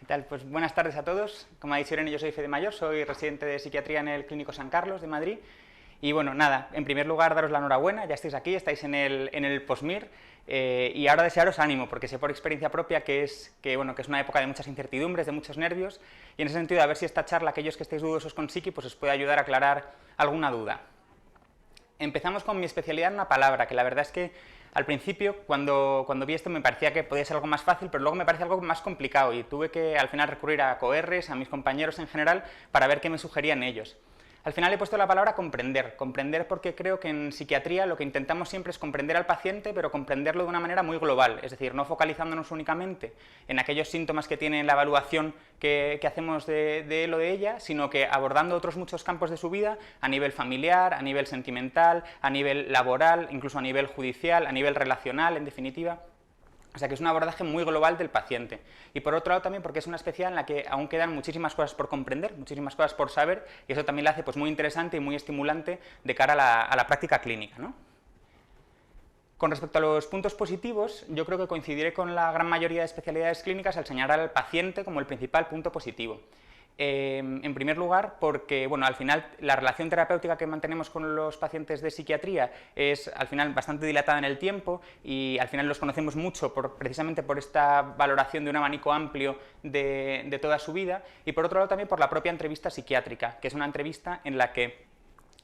¿Qué tal? Pues buenas tardes a todos. Como ha dicho Irene, yo soy Fede Mayor, soy residente de psiquiatría en el Clínico San Carlos de Madrid. Y bueno, nada, en primer lugar daros la enhorabuena, ya estáis aquí, estáis en el POSMIR, y ahora desearos ánimo, porque sé por experiencia propia bueno, que es una época de muchas incertidumbres, de muchos nervios, y en ese sentido a ver si esta charla, aquellos que estéis dudosos con psiqui, pues os puede ayudar a aclarar alguna duda. Empezamos con mi especialidad en una palabra, que la verdad es que al principio, cuando vi esto, me parecía que podía ser algo más fácil, pero luego me parece algo más complicado y tuve que al final recurrir a coerres, a mis compañeros en general, para ver qué me sugerían ellos. Al final he puesto la palabra comprender, comprender porque creo que en psiquiatría lo que intentamos siempre es comprender al paciente, pero comprenderlo de una manera muy global, es decir, no focalizándonos únicamente en aquellos síntomas que tiene la evaluación que hacemos de él o de ella, sino que abordando otros muchos campos de su vida, a nivel familiar, a nivel sentimental, a nivel laboral, incluso a nivel judicial, a nivel relacional, en definitiva. O sea que es un abordaje muy global del paciente. Y por otro lado también porque es una especialidad en la que aún quedan muchísimas cosas por comprender, muchísimas cosas por saber, y eso también la hace pues, muy interesante y muy estimulante de cara a la práctica clínica, ¿no? Con respecto a los puntos positivos, yo creo que coincidiré con la gran mayoría de especialidades clínicas al señalar al paciente como el principal punto positivo. En primer lugar, porque bueno, al final la relación terapéutica que mantenemos con los pacientes de psiquiatría es al final bastante dilatada en el tiempo y al final los conocemos mucho precisamente por esta valoración de un abanico amplio de toda su vida, y por otro lado también por la propia entrevista psiquiátrica, que es una entrevista en la que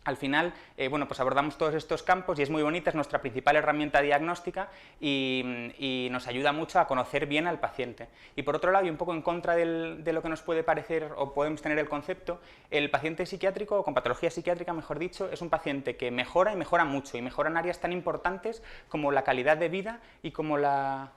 al final, bueno, pues abordamos todos estos campos y es muy bonita, es nuestra principal herramienta diagnóstica y nos ayuda mucho a conocer bien al paciente. Y por otro lado, y un poco en contra de lo que nos puede parecer o podemos tener el concepto, el paciente psiquiátrico, o con patología psiquiátrica, mejor dicho, es un paciente que mejora y mejora mucho, y mejora en áreas tan importantes como la calidad de vida y como la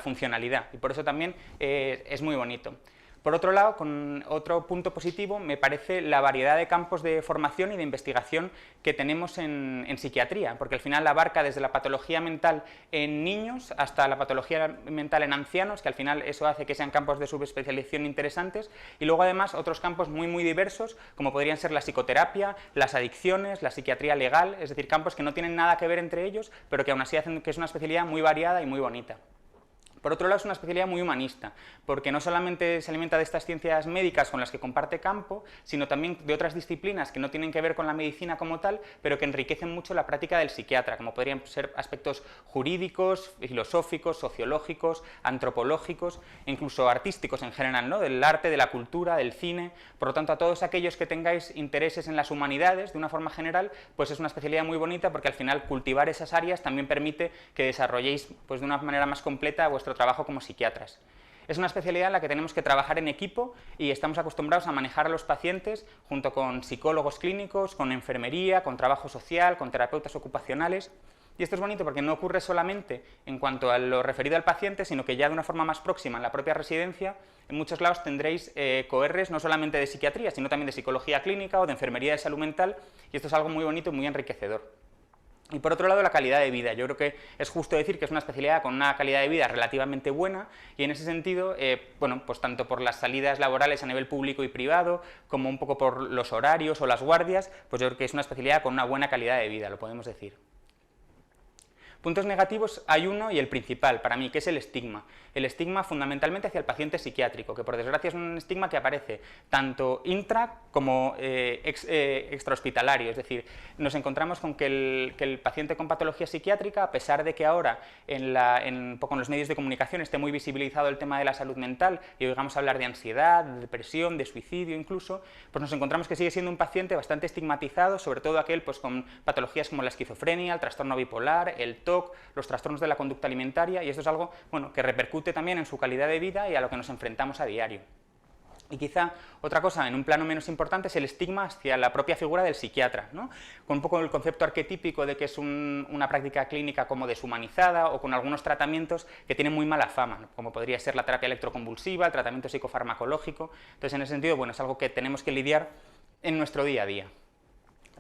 funcionalidad. Y por eso también es muy bonito. Por otro lado, con otro punto positivo, me parece la variedad de campos de formación y de investigación que tenemos en psiquiatría, porque al final abarca desde la patología mental en niños hasta la patología mental en ancianos, que al final eso hace que sean campos de subespecialización interesantes, y luego además otros campos muy diversos, como podrían ser la psicoterapia, las adicciones, la psiquiatría legal, es decir, campos que no tienen nada que ver entre ellos, pero que aún así hacen que es una especialidad muy variada y muy bonita. Por otro lado, es una especialidad muy humanista, porque no solamente se alimenta de estas ciencias médicas con las que comparte campo, sino también de otras disciplinas que no tienen que ver con la medicina como tal, pero que enriquecen mucho la práctica del psiquiatra, como podrían ser aspectos jurídicos, filosóficos, sociológicos, antropológicos, e incluso artísticos en general, ¿no? Del arte, de la cultura, del cine. Por lo tanto, a todos aquellos que tengáis intereses en las humanidades, de una forma general, pues es una especialidad muy bonita, porque al final cultivar esas áreas también permite que desarrolléis pues, de una manera más completa vuestro trabajo como psiquiatras. Es una especialidad en la que tenemos que trabajar en equipo y estamos acostumbrados a manejar a los pacientes junto con psicólogos clínicos, con enfermería, con trabajo social, con terapeutas ocupacionales. Y esto es bonito porque no ocurre solamente en cuanto a lo referido al paciente, sino que ya de una forma más próxima en la propia residencia, en muchos lados tendréis coerres no solamente de psiquiatría, sino también de psicología clínica o de enfermería de salud mental, y esto es algo muy bonito y muy enriquecedor. Y por otro lado, la calidad de vida. Yo creo que es justo decir que es una especialidad con una calidad de vida relativamente buena, y en ese sentido, bueno, pues tanto por las salidas laborales a nivel público y privado, como un poco por los horarios o las guardias, pues yo creo que es una especialidad con una buena calidad de vida, lo podemos decir. Puntos negativos hay uno, y el principal para mí, que es el estigma. El estigma fundamentalmente hacia el paciente psiquiátrico, que por desgracia es un estigma que aparece tanto intra como extrahospitalario, es decir, nos encontramos con que el paciente con patología psiquiátrica, a pesar de que ahora en los medios de comunicación esté muy visibilizado el tema de la salud mental y oigamos hablar de ansiedad, de depresión, de suicidio incluso, pues nos encontramos que sigue siendo un paciente bastante estigmatizado, sobre todo aquel pues, con patologías como la esquizofrenia, el trastorno bipolar, el TOC, los trastornos de la conducta alimentaria, y esto es algo bueno, que repercute también en su calidad de vida y a lo que nos enfrentamos a diario. Y quizá otra cosa en un plano menos importante es el estigma hacia la propia figura del psiquiatra, ¿no? Con un poco el concepto arquetípico de que es una práctica clínica como deshumanizada o con algunos tratamientos que tienen muy mala fama, ¿no? Como podría ser la terapia electroconvulsiva, el tratamiento psicofarmacológico. Entonces, en ese sentido, bueno, es algo que tenemos que lidiar en nuestro día a día.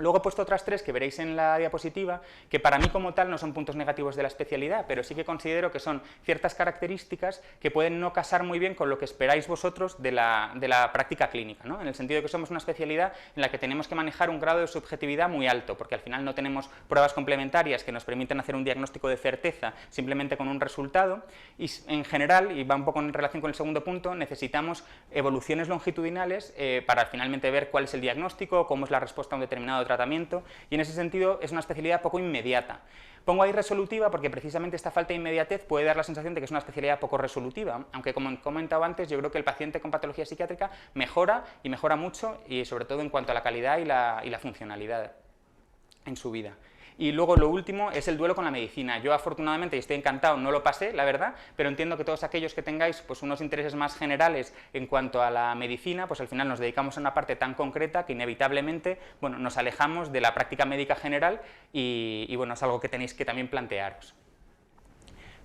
Luego he puesto otras 3 que veréis en la diapositiva, que para mí como tal no son puntos negativos de la especialidad, pero sí que considero que son ciertas características que pueden no casar muy bien con lo que esperáis vosotros de la práctica clínica, ¿no? En el sentido de que somos una especialidad en la que tenemos que manejar un grado de subjetividad muy alto, porque al final no tenemos pruebas complementarias que nos permiten hacer un diagnóstico de certeza simplemente con un resultado, y en general, y va un poco en relación con el segundo punto, necesitamos evoluciones longitudinales para finalmente ver cuál es el diagnóstico, cómo es la respuesta a un determinado tratamiento, y en ese sentido es una especialidad poco inmediata. Pongo ahí resolutiva porque precisamente esta falta de inmediatez puede dar la sensación de que es una especialidad poco resolutiva, aunque como he comentado antes, yo creo que el paciente con patología psiquiátrica mejora y mejora mucho, y sobre todo en cuanto a la calidad y la funcionalidad en su vida. Y luego lo último es el duelo con la medicina. Yo afortunadamente, y estoy encantado, no lo pasé, la verdad, pero entiendo que todos aquellos que tengáis pues, unos intereses más generales en cuanto a la medicina, pues al final nos dedicamos a una parte tan concreta que inevitablemente, bueno, nos alejamos de la práctica médica general y bueno, es algo que tenéis que también plantearos.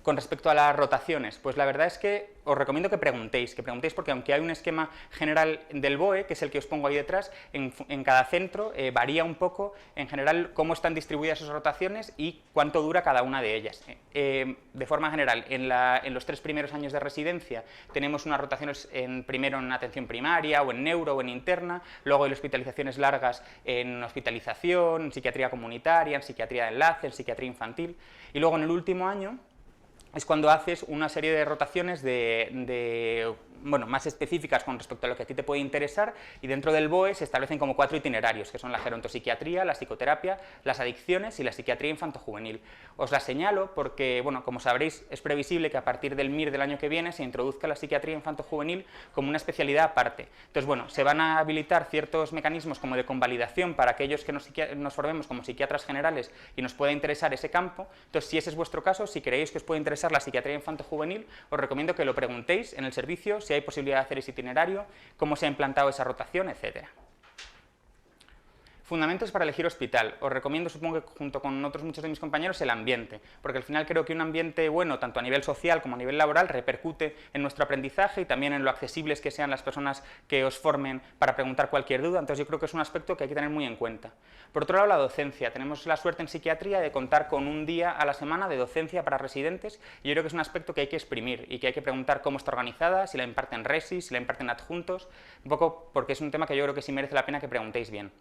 Con respecto a las rotaciones, pues la verdad es que os recomiendo que preguntéis porque aunque hay un esquema general del BOE, que es el que os pongo ahí detrás, en cada centro varía un poco en general cómo están distribuidas esas rotaciones y cuánto dura cada una de ellas. De forma general, en los 3 primeros años de residencia tenemos unas rotaciones primero en atención primaria o en neuro o en interna, luego hay hospitalizaciones largas en hospitalización, en psiquiatría comunitaria, en psiquiatría de enlace, en psiquiatría infantil, y luego en el último año es cuando haces una serie de rotaciones bueno, más específicas con respecto a lo que a ti te puede interesar, y dentro del BOE se establecen como 4 itinerarios, que son la gerontopsiquiatría, la psicoterapia, las adicciones y la psiquiatría infanto-juvenil. Os la señalo porque, bueno, como sabréis, es previsible que a partir del MIR del año que viene se introduzca la psiquiatría infanto-juvenil como una especialidad aparte. Entonces, bueno, se van a habilitar ciertos mecanismos como de convalidación para aquellos que nos formemos como psiquiatras generales y nos pueda interesar ese campo. Entonces, si ese es vuestro caso, si creéis que os puede interesar la psiquiatría infanto-juvenil, os recomiendo que lo preguntéis en el servicio, si hay posibilidad de hacer ese itinerario, cómo se ha implantado esa rotación, etcétera. Fundamentos para elegir hospital. Os recomiendo, supongo que junto con otros muchos de mis compañeros, el ambiente, porque al final creo que un ambiente bueno, tanto a nivel social como a nivel laboral, repercute en nuestro aprendizaje y también en lo accesibles que sean las personas que os formen para preguntar cualquier duda. Entonces yo creo que es un aspecto que hay que tener muy en cuenta. Por otro lado, la docencia. Tenemos la suerte en psiquiatría de contar con un día a la semana de docencia para residentes, y yo creo que es un aspecto que hay que exprimir y que hay que preguntar cómo está organizada, si la imparten resis, si la imparten adjuntos, un poco porque es un tema que yo creo que sí merece la pena que preguntéis bien.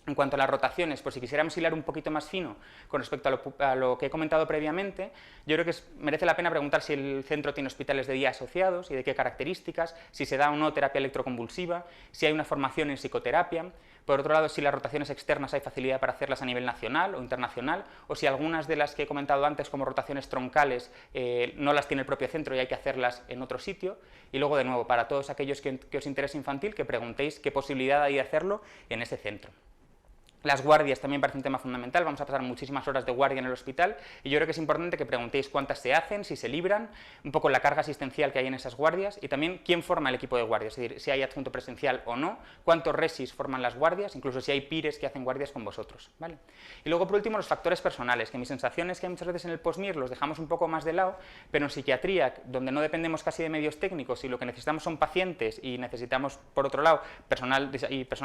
En cuanto a las rotaciones, pues si quisiéramos hilar un poquito más fino con respecto a lo que he comentado previamente, yo creo que merece la pena preguntar si el centro tiene hospitales de día asociados y de qué características, si se da o no terapia electroconvulsiva, si hay una formación en psicoterapia. Por otro lado, si las rotaciones externas hay facilidad para hacerlas a nivel nacional o internacional, o si algunas de las que he comentado antes, como rotaciones troncales, no las tiene el propio centro y hay que hacerlas en otro sitio. Y luego, de nuevo, para todos aquellos que os interese infantil, que preguntéis qué posibilidad hay de hacerlo en ese centro. Las guardias también parece un tema fundamental, vamos a pasar muchísimas horas de guardia en el hospital y yo creo que es importante que preguntéis cuántas se hacen, si se libran, un poco la carga asistencial que hay en esas guardias y también quién forma el equipo de guardias, es decir, si hay adjunto presencial o no, cuántos resis forman las guardias, incluso si hay pires que hacen guardias con vosotros, ¿vale? Y luego por último los factores personales, que mi sensación es que muchas veces en el post-MIR los dejamos un poco más de lado, pero en psiquiatría, donde no dependemos casi de medios técnicos y lo que necesitamos son pacientes y necesitamos, por otro lado, personal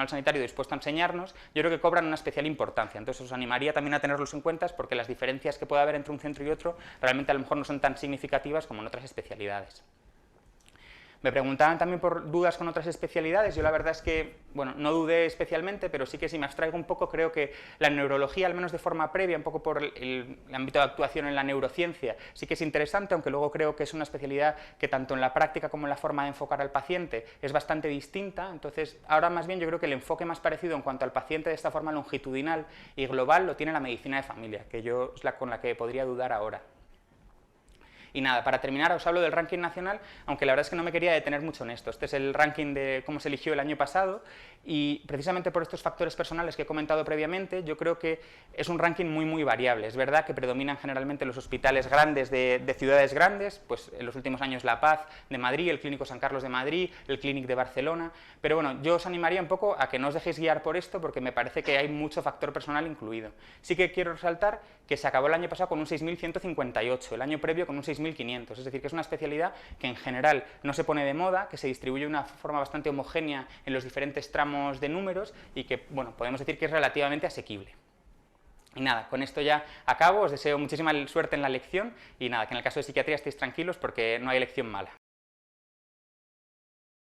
sanitario dispuesto a enseñarnos, yo creo que cobran una especial importancia. Entonces os animaría también a tenerlos en cuenta porque las diferencias que puede haber entre un centro y otro realmente a lo mejor no son tan significativas como en otras especialidades. Me preguntaban también por dudas con otras especialidades. Yo la verdad es que, bueno, no dudé especialmente, pero sí que si me abstraigo un poco, creo que la neurología, al menos de forma previa, un poco por el ámbito de actuación en la neurociencia, sí que es interesante, aunque luego creo que es una especialidad que tanto en la práctica como en la forma de enfocar al paciente es bastante distinta. Entonces, ahora más bien yo creo que el enfoque más parecido en cuanto al paciente de esta forma longitudinal y global lo tiene la medicina de familia, que yo es con la que podría dudar ahora. Y nada, para terminar os hablo del ranking nacional, aunque la verdad es que no me quería detener mucho en esto. Este es el ranking de cómo se eligió el año pasado y precisamente por estos factores personales que he comentado previamente, yo creo que es un ranking muy variable. Es verdad que predominan generalmente los hospitales grandes de ciudades grandes, pues en los últimos años La Paz de Madrid, el Clínico San Carlos de Madrid, el Clínic de Barcelona, pero bueno, yo os animaría un poco a que no os dejéis guiar por esto porque me parece que hay mucho factor personal incluido. Sí que quiero resaltar que se acabó el año pasado con un 6.158, el año previo con un 6.000 2.500, es decir, que es una especialidad que en general no se pone de moda, que se distribuye de una forma bastante homogénea en los diferentes tramos de números y que, bueno, podemos decir que es relativamente asequible. Y nada, con esto ya acabo, os deseo muchísima suerte en la elección y nada, que en el caso de psiquiatría estéis tranquilos porque no hay elección mala.